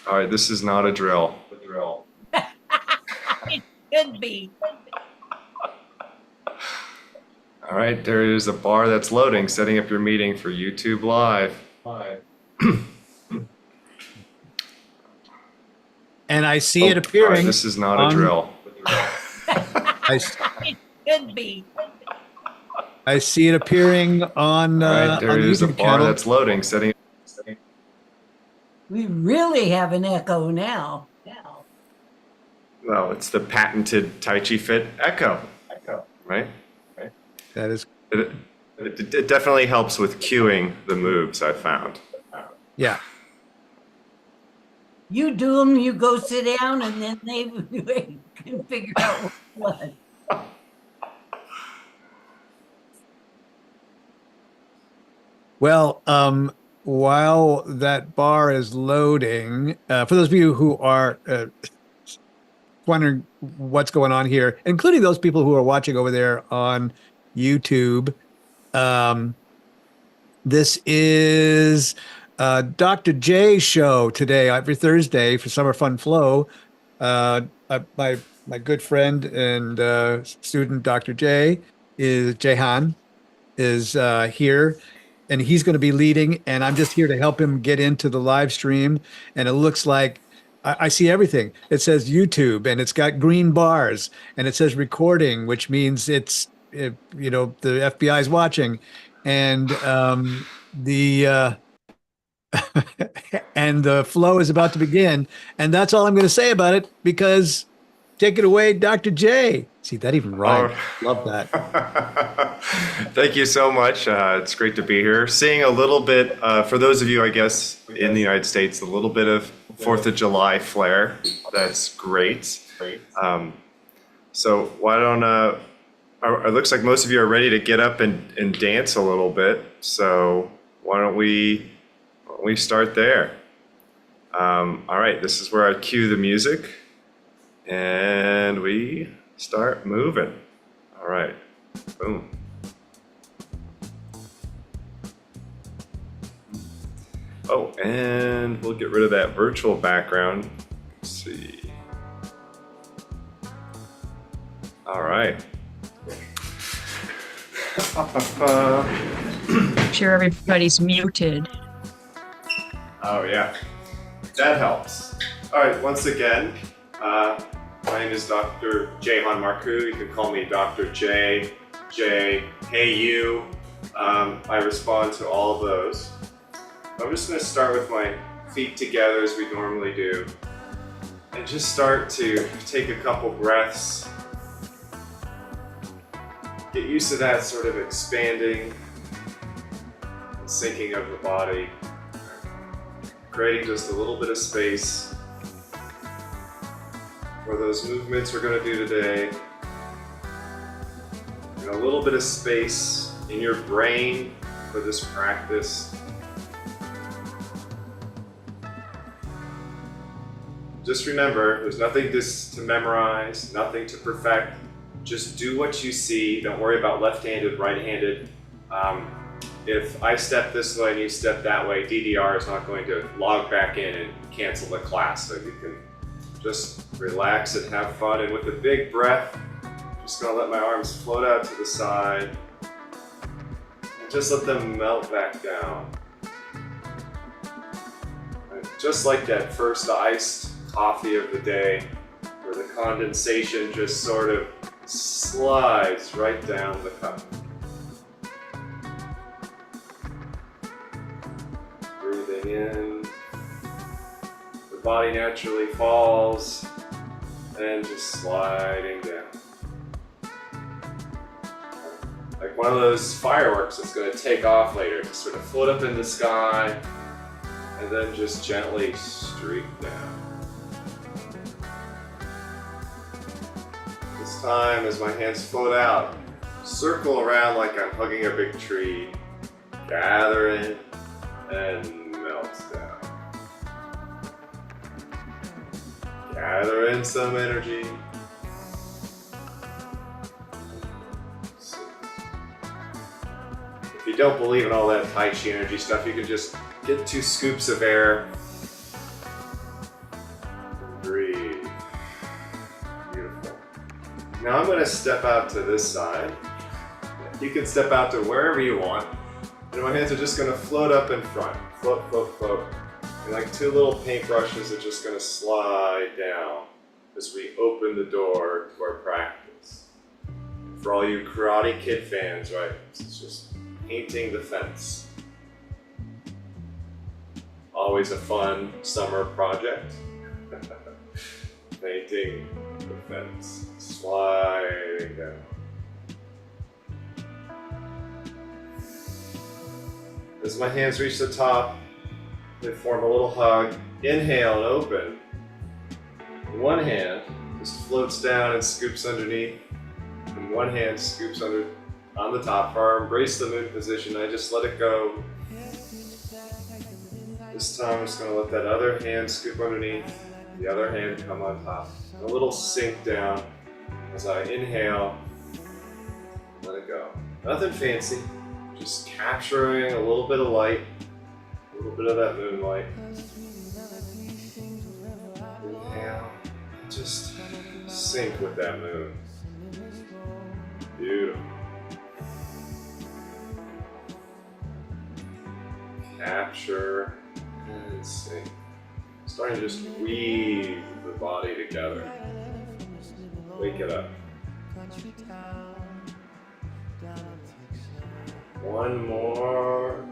All right, this is not a drill. It could be. All right, there is a bar that's loading, setting up your meeting for YouTube Live. And I see Oh, it all right, appearing this is not a on. drill. I, It could be. I see it appearing All right, there on the is a YouTube bar channel. that's loading, setting. We really have an echo now. Well, it's the patented Tai Chi Fit Echo, right? That is, It definitely helps with cueing the moves, I found. yeah. You do them, you go sit down, and then they can figure out what. Well, while that bar is loading, for those of you who are wondering what's going on here, including those people who are watching over there on YouTube, um, this is Dr. J show today every Thursday for Summer Fun Flow. My good friend and student Dr. J is Jahan is here, and he's going to be leading, and I'm just here to help him get into the live stream. And it looks like I see everything. It says YouTube, and it's got green bars, and it says recording, which means the FBI is watching, and the and the flow is about to begin. And that's all I'm going to say about it because take it away, Dr. J. See, that even rhymed. Love that. Thank you so much. It's great to be here. Seeing a little bit, for those of you, I guess, in the United States, a little bit of 4th of July flair. That's great. So why don't, it looks like most of you are ready to get up and dance a little bit. So why don't we start there? All right, this is where I cue the music. And we start moving. All right, boom. Oh, and we'll get rid of that virtual background. Let's see. All right. I'm sure everybody's muted. Oh yeah, that helps. All right, once again, my name is Dr. Jahan Marcu. You can call me Dr. J, hey you. I respond to all of those. I'm just going to start with my feet together as we normally do. And just start to take a couple breaths. Get used to that sort of expanding and sinking of the body. Creating just a little bit of space for those movements we're going to do today. And a little bit of space in your brain for this practice. Just remember, there's nothing to memorize, nothing to perfect. Just do what you see. Don't worry about left-handed, right-handed. If I step this way and you step that way, DDR is not going to log back in and cancel the class. So you can just relax and have fun. And with a big breath, I'm just gonna let my arms float out to the side. And just let them melt back down. And just like that first iced coffee of the day, where the condensation just sort of slides right down the cup. Breathing in, the body naturally falls, and just sliding down. Like one of those fireworks that's going to take off later, just sort of float up in the sky, and then just gently streak down. This time, as my hands float out, circle around like I'm hugging a big tree, gather in, and melt down. Gather in some energy. If you don't believe in all that Tai Chi energy stuff, you can just get 2 scoops of air Now I'm gonna step out to this side. You can step out to wherever you want. And my hands are just gonna float up in front. Float, float, float. And like two little paintbrushes are just gonna slide down as we open the door to our practice. For all you Karate Kid fans, right? It's just painting the fence. Always a fun summer project. Painting the fence. Sliding down. As my hands reach the top, they form a little hug. Inhale and open. One hand just floats down and scoops underneath. And one hand scoops under on the top for our embrace the moon position. I just let it go. This time I'm just going to let that other hand scoop underneath. The other hand come on top. A little sink down as I inhale. Let it go. Nothing fancy. Just capturing a little bit of light, a little bit of that moonlight. Inhale, just sink with that moon. Beautiful. Capture and sink. Starting to just weave the body together. Wake it up. One more.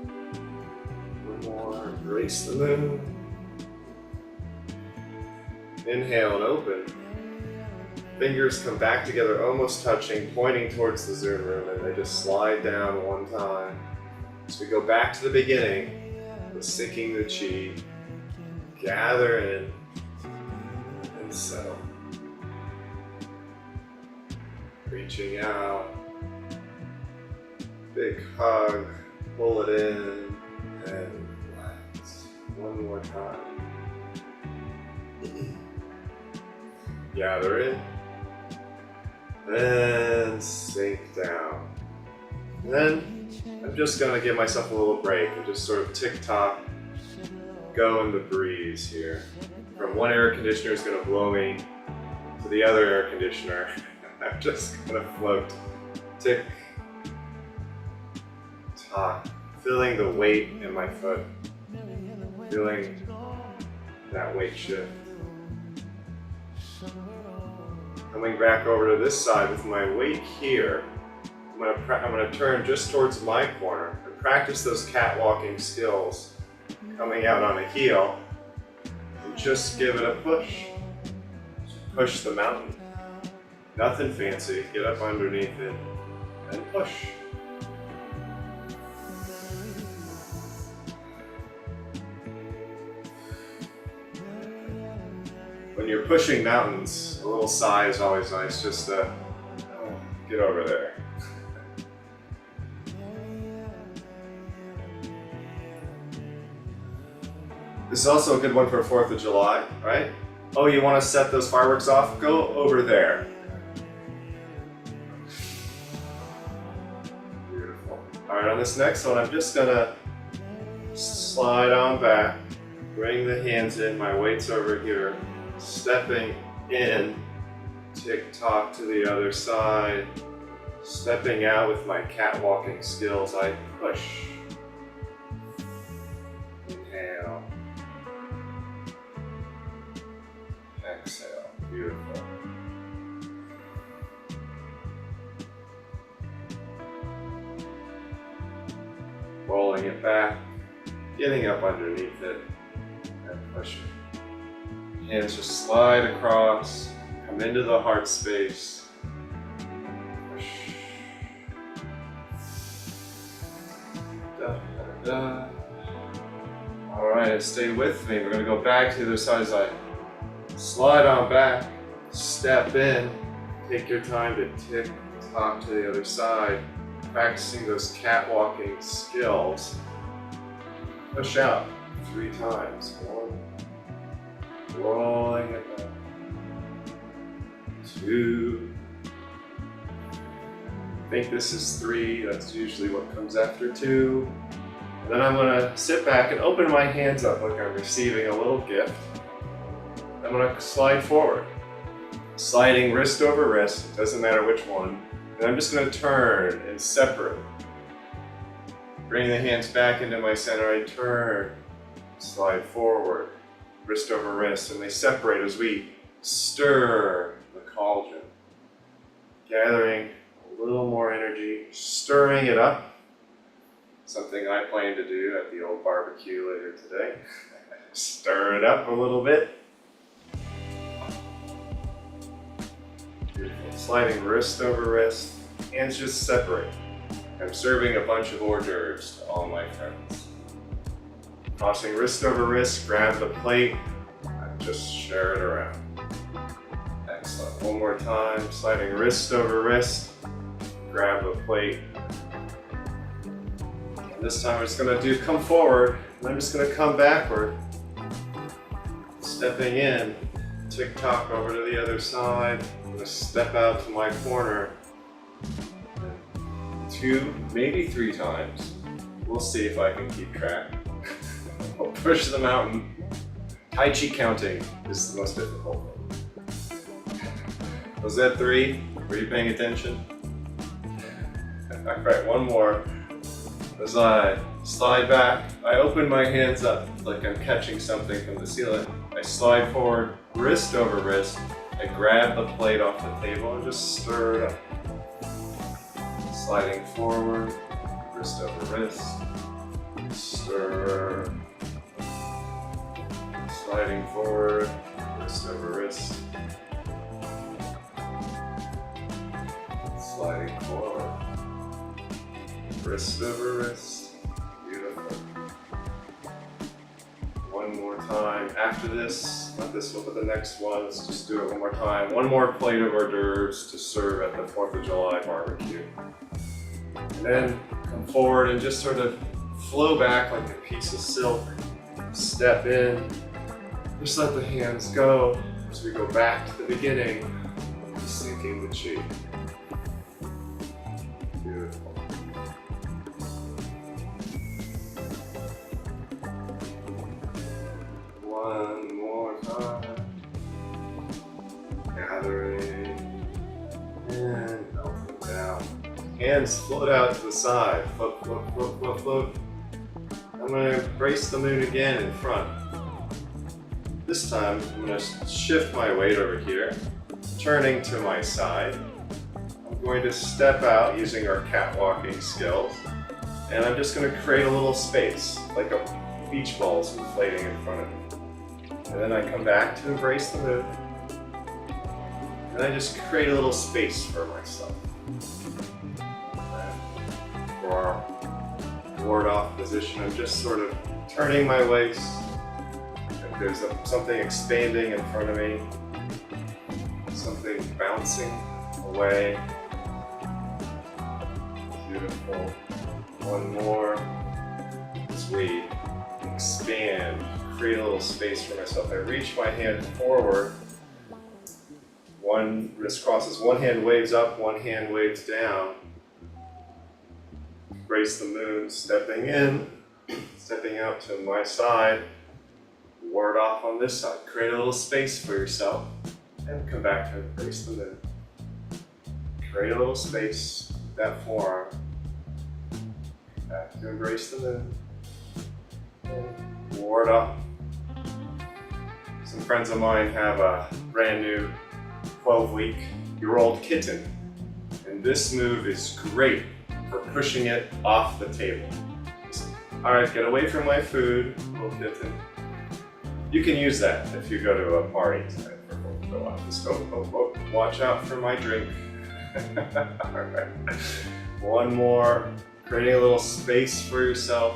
Embrace the moon. Inhale and open. Fingers come back together, almost touching, pointing towards the Zoom room, and they just slide down one time. As we go back to the beginning, with sinking the chi, gather in and settle. Reaching out. Big hug, pull it in, and relax. One more time. Gather in, and sink down. And then I'm just gonna give myself a little break and just sort of tick-tock, go in the breeze here. From one air conditioner is gonna blow me to the other air conditioner. I'm just gonna float, tick, feeling the weight in my foot, feeling that weight shift. Coming back over to this side with my weight here, I'm gonna turn just towards my corner and practice those catwalking skills, coming out on a heel, and just give it a push. Push the mountain. Nothing fancy, get up underneath it, and push. When you're pushing mountains, a little sigh is always nice, just to get over there. This is also a good one for 4th of July, right? Oh, you want to set those fireworks off? Go over there. Beautiful. All right, on this next one, I'm just gonna slide on back, bring the hands in, my weight's over here. Stepping in, tick-tock to the other side. Stepping out with my catwalking skills, I push. Inhale. Exhale. Beautiful. Rolling it back, getting up underneath it, and pushing. Hands just slide across, come into the heart space. Push. Da, da, da. All right, stay with me. We're gonna go back to the other side as I slide on back, step in, take your time to tick tock to the other side, practicing those catwalking skills. Push out 3 times. 1, rolling it back. 2. I think this is 3. That's usually what comes after 2. And then I'm gonna sit back and open my hands up like I'm receiving a little gift. I'm gonna slide forward. Sliding wrist over wrist, it doesn't matter which one. And I'm just gonna turn and separate. Bring the hands back into my center, I turn, slide forward, wrist over wrist, and they separate as we stir the cauldron. Gathering a little more energy, stirring it up. Something I plan to do at the old barbecue later today. Stir it up a little bit. Beautiful. Sliding wrist over wrist, hands just separate. I'm serving a bunch of hors d'oeuvres to all my friends. Crossing wrist over wrist, grab the plate, and just share it around. Excellent. One more time, sliding wrist over wrist, grab the plate. And this time I'm just gonna do come forward, and I'm just gonna come backward. Stepping in, tick-tock over to the other side. I'm gonna step out to my corner. 2, maybe 3 times. We'll see if I can keep track. I'll push the mountain. Tai Chi counting is the most difficult thing. Was that 3? Were you paying attention? All right, one more. As I slide back, I open my hands up like I'm catching something from the ceiling. I slide forward, wrist over wrist. I grab the plate off the table and just stir it up. Sliding forward, wrist over wrist, stir. Sliding forward, wrist over wrist. Sliding forward, wrist over wrist. Beautiful. One more time. After this, not this one, but the next one, let's just do it one more time. One more plate of hors d'oeuvres to serve at the 4th of July barbecue. And then come forward and just sort of flow back like a piece of silk. Step in. Just let the hands go as we go back to the beginning, sinking the chi. Beautiful. One more time. Gathering and melting down. Hands float out to the side. Float, float, float, float, float. I'm going to embrace the moon again in front. This time, I'm going to shift my weight over here, turning to my side. I'm going to step out using our catwalking skills, and I'm just going to create a little space, like a beach ball's inflating in front of me. And then I come back to embrace the moon, and I just create a little space for myself. And for our ward-off position, I'm just sort of turning my waist. There's something expanding in front of me, something bouncing away. Beautiful. One more. As we expand, create a little space for myself. I reach my hand forward. One wrist crosses, one hand waves up, one hand waves down. Embrace the moon, stepping in, stepping out to my side. Ward off on this side. Create a little space for yourself and come back to embrace the moon. Create a little space with that forearm. Back to embrace the moon. And ward off. Some friends of mine have a brand new 12-week-old kitten. And this move is great for pushing it off the table. All right, get away from my food, little kitten. You can use that if you go to a party tonight for 4th of July. Just go, watch out for my drink. All right. One more, creating a little space for yourself.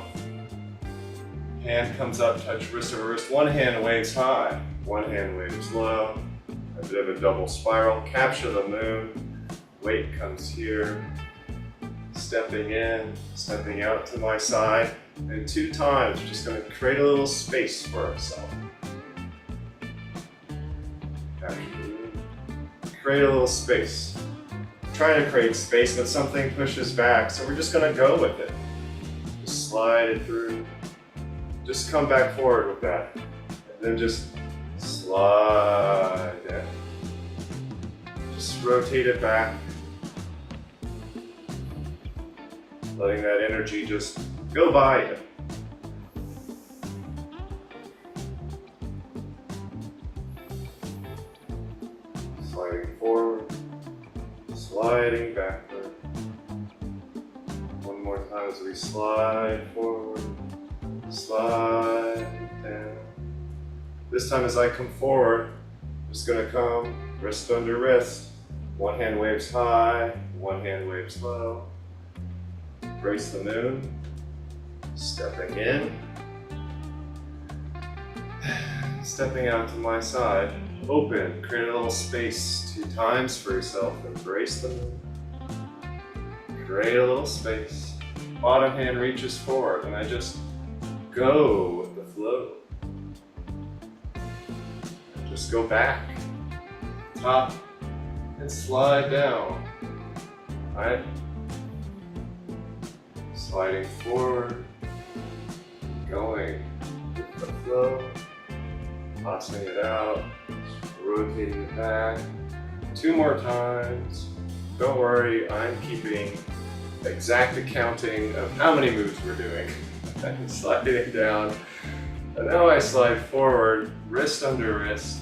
Hand comes up, touch wrist over wrist. One hand waves high, one hand waves low. A bit of a double spiral. Capture the moon. Weight comes here. Stepping in, stepping out to my side. And 2 times, just going to create a little space for ourselves. Create a little space. Trying to create space, but something pushes back, so we're just going to go with it. Just slide it through. Just come back forward with that. And then just slide in. Just rotate it back. Letting that energy just go by you. Sliding forward, sliding backward. One more time as we slide forward, slide down. This time as I come forward, I'm just gonna come wrist under wrist. One hand waves high, one hand waves low. Embrace the moon, stepping in, stepping out to my side. Open, create a little space 2 times for yourself. Embrace the moon. Create a little space. Bottom hand reaches forward, and I just go with the flow. Just go back, top, and slide down. All right? Sliding forward, going with the flow, tossing it out, rotating it back. 2 more times. Don't worry, I'm keeping exact accounting of how many moves we're doing. I'm sliding down. And now I slide forward, wrist under wrist.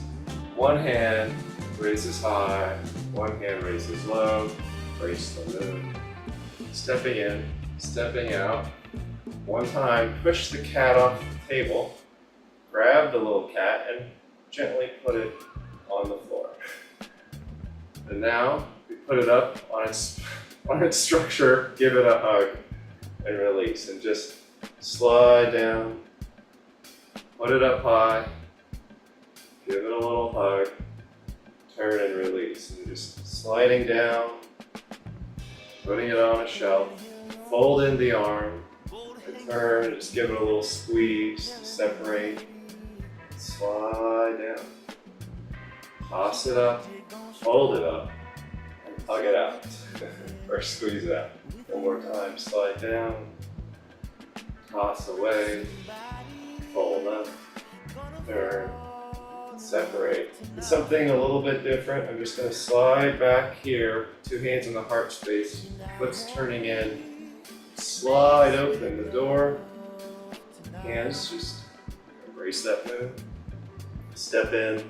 One hand raises high, one hand raises low. Brace the moon. Stepping in, stepping out. One time, push the cat off the table. Grab the little cat and gently put it on the floor. And now we put it up on its structure, give it a hug, and release. And just slide down, put it up high, give it a little hug, turn and release. And just sliding down, putting it on a shelf, fold in the arm, and turn, just give it a little squeeze, separate, slide down. Toss it up, fold it up, and hug it out. Or squeeze it out. One more time, slide down, toss away, fold up, turn, separate. It's something a little bit different. I'm just going to slide back here, 2 hands in the heart space, foot's turning in, slide open the door, hands just embrace that move, step in,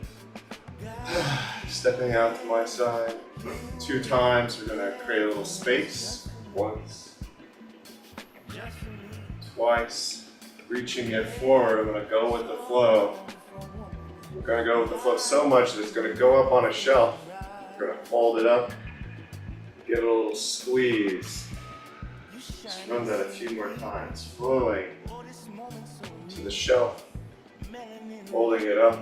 stepping out to my side. 2 times, we're gonna create a little space. Once, twice, reaching it forward. I'm gonna go with the flow. We're gonna go with the flow so much that it's gonna go up on a shelf. We're gonna fold it up, give it a little squeeze. Just run that a few more times, flowing to the shelf, folding it up,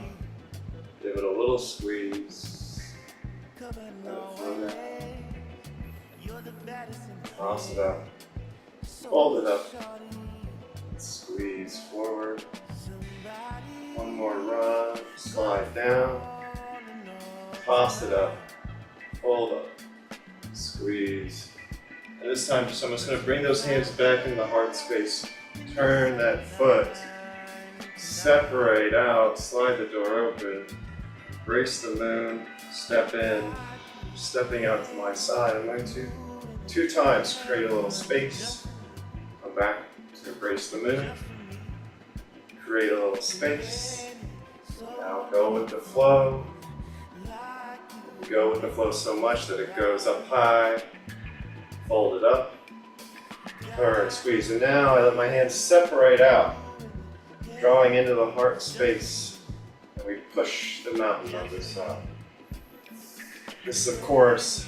give it a little squeeze. Toss it up, fold it up, squeeze forward. One more run, slide down, toss it up, fold up, squeeze. And this time, I'm just going to bring those hands back in the heart space, turn that foot, separate out, slide the door open, brace the moon, step in, stepping out to my side. I'm going to 2 times create a little space, come back to embrace the moon, create a little space, now go with the flow. Go with the flow so much that it goes up high, fold it up, turn, squeeze. And now I let my hands separate out, drawing into the heart space, and we push the mountain on this side. This is, of course,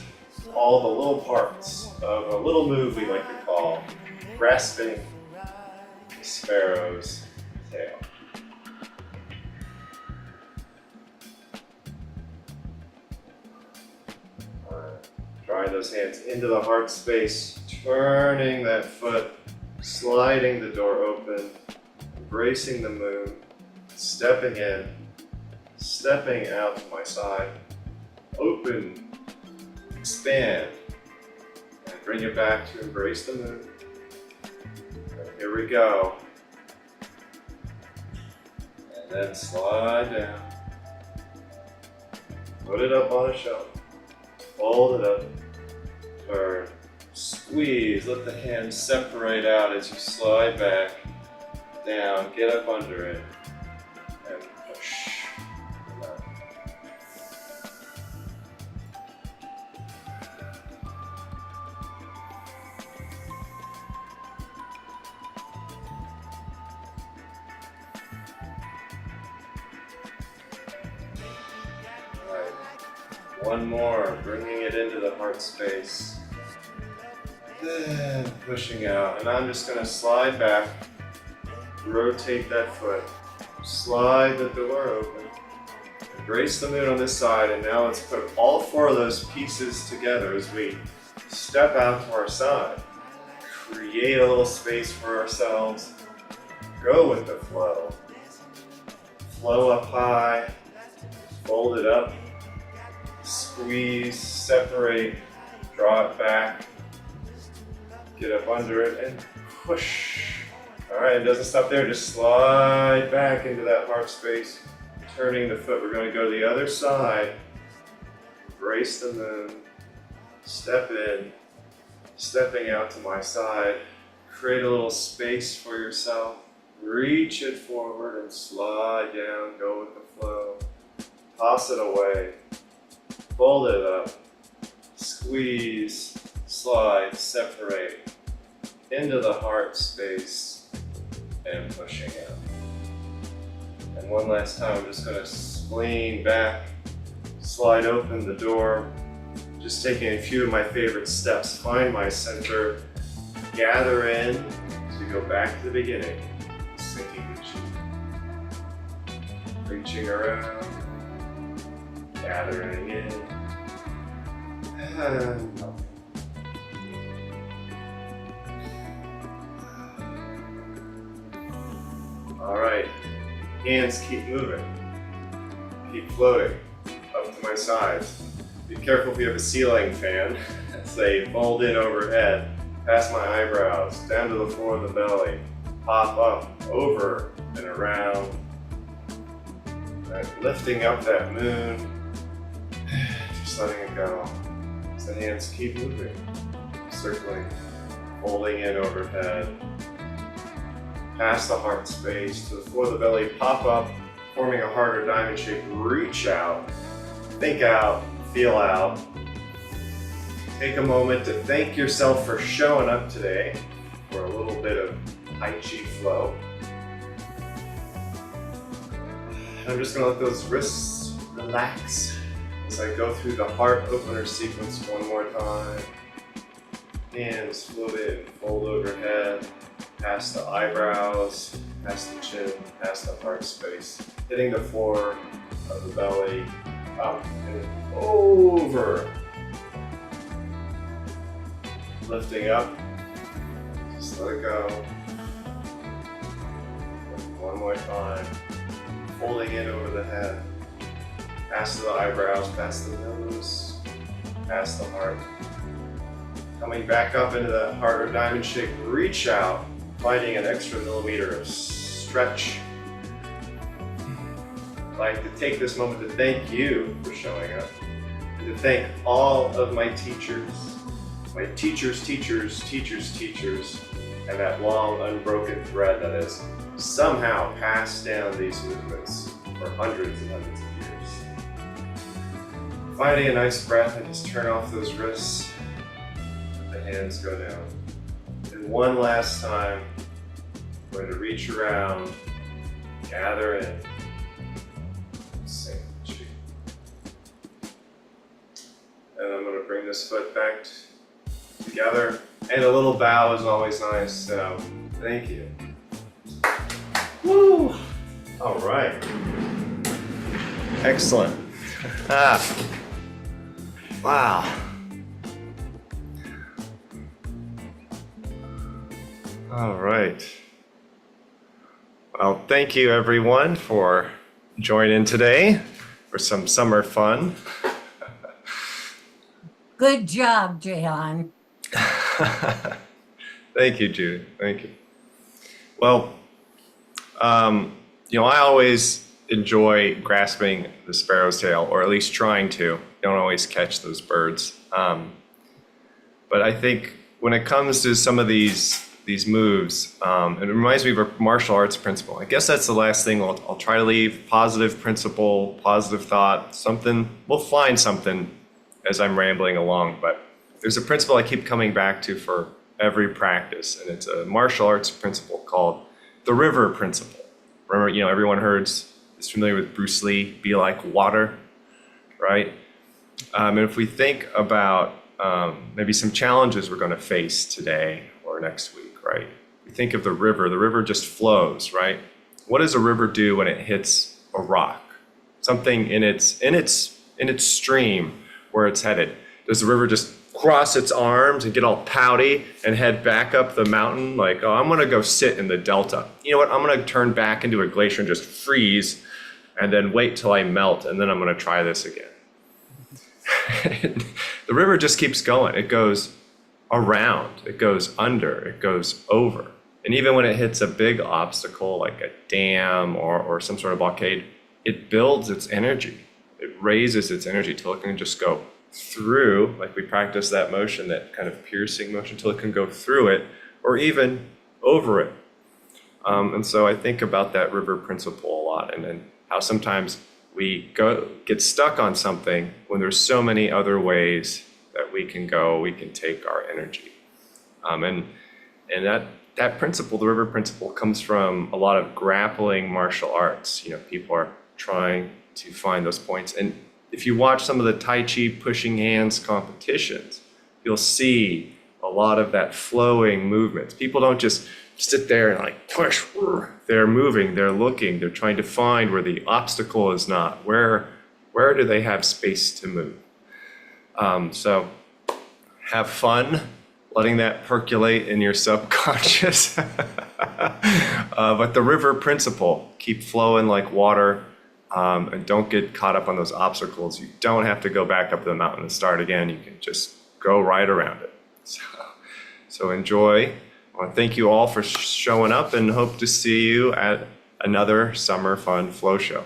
all the little parts of a little move we like to call grasping the sparrow's tail. Drawing those hands into the heart space, turning that foot, sliding the door open, embracing the moon, stepping in, stepping out to my side, open, expand, and bring it back to embrace the moon. And here we go. And then slide down. Put it up on a shelf. Fold it up. Turn. Squeeze. Let the hands separate out as you slide back. Down. Get up under it. And push. Up. One more, bringing it into the heart space. Then pushing out. And I'm just going to slide back, rotate that foot, slide the door open, embrace the moon on this side, and now let's put all four of those pieces together as we step out to our side. Create a little space for ourselves. Go with the flow. Flow up high, fold it up. Squeeze, separate, draw it back, get up under it, and push. All right, it doesn't stop there, just slide back into that heart space, turning the foot. We're going to go to the other side, embrace the moon, step in, stepping out to my side, create a little space for yourself, reach it forward and slide down, go with the flow, toss it away. Fold it up, squeeze, slide, separate, into the heart space, and pushing out. And one last time, I'm just going to lean back, slide open the door, just taking a few of my favorite steps. Find my center, gather in to go back to the beginning, sinking the chi. Reaching around. Gathering in, and all right, hands keep moving, keep floating up to my sides. Be careful if you have a ceiling fan. Say fold in overhead, past my eyebrows, down to the floor of the belly, pop up, over and around, and lifting up that moon. Just letting it go. So the hands keep moving, circling, folding in overhead, past the heart space to the floor of the belly, pop up, forming a heart or diamond shape, reach out, think out, feel out. Take a moment to thank yourself for showing up today for a little bit of Tai Chi flow. I'm just going to let those wrists relax as I go through the heart opener sequence one more time. Hands float in, fold overhead, past the eyebrows, past the chin, past the heart space, hitting the floor of the belly, up and over. Lifting up, just let it go. One more time. Folding in over the head, past the eyebrows, past the nose, past the heart. Coming back up into that heart or diamond shape, reach out, finding an extra millimeter of stretch. I'd like to take this moment to thank you for showing up, and to thank all of my teachers, teachers, and that long unbroken thread that has somehow passed down these movements for hundreds and hundreds of years. Finding a nice breath and just turn off those wrists, let the hands go down. And one last time, we're going to reach around, gather in, sink the chi. And I'm going to bring this foot back together, and a little bow is always nice, so thank you. Woo! All right. Excellent. Wow. All right. Well, thank you everyone for joining today for some summer fun. Good job, Jahan. Thank you, Judy. Thank you. Well, I always enjoy grasping the sparrow's tail, or at least trying to. You don't always catch those birds. But I think when it comes to some of these moves, it reminds me of a martial arts principle. I guess that's the last thing I'll try to leave. Positive principle, positive thought, something. We'll find something as I'm rambling along, but there's a principle I keep coming back to for every practice, and it's a martial arts principle called the river principle. Remember, everyone is familiar with Bruce Lee, be like water, right? And if we think about maybe some challenges we're going to face today or next week, right? We think of the river just flows, right? What does a river do when it hits a rock? Something in its stream where it's headed. Does the river just cross its arms and get all pouty and head back up the mountain like, oh, I'm going to go sit in the delta. You know what? I'm going to turn back into a glacier and just freeze and then wait till I melt, and then I'm going to try this again. The river just keeps going. It goes around, it goes under, it goes over. And even when it hits a big obstacle like a dam or some sort of blockade, it builds its energy. It raises its energy till it can just go through, like we practice that motion, that kind of piercing motion, till it can go through it or even over it. And so I think about that river principle a lot, and how sometimes we get stuck on something when there's so many other ways that we can take our energy. And that principle, the river principle, comes from a lot of grappling martial arts. People are trying to find those points. And if you watch some of the Tai Chi pushing hands competitions, you'll see a lot of that flowing movement. People don't just sit there and like push. They're moving, they're looking, they're trying to find where the obstacle is not. Where do they have space to move? So have fun letting that percolate in your subconscious. But the river principle, keep flowing like water. And don't get caught up on those obstacles. You don't have to go back up the mountain and start again. You can just go right around it. So enjoy. I want to thank you all for showing up, and hope to see you at another Summer Fun Flow Show.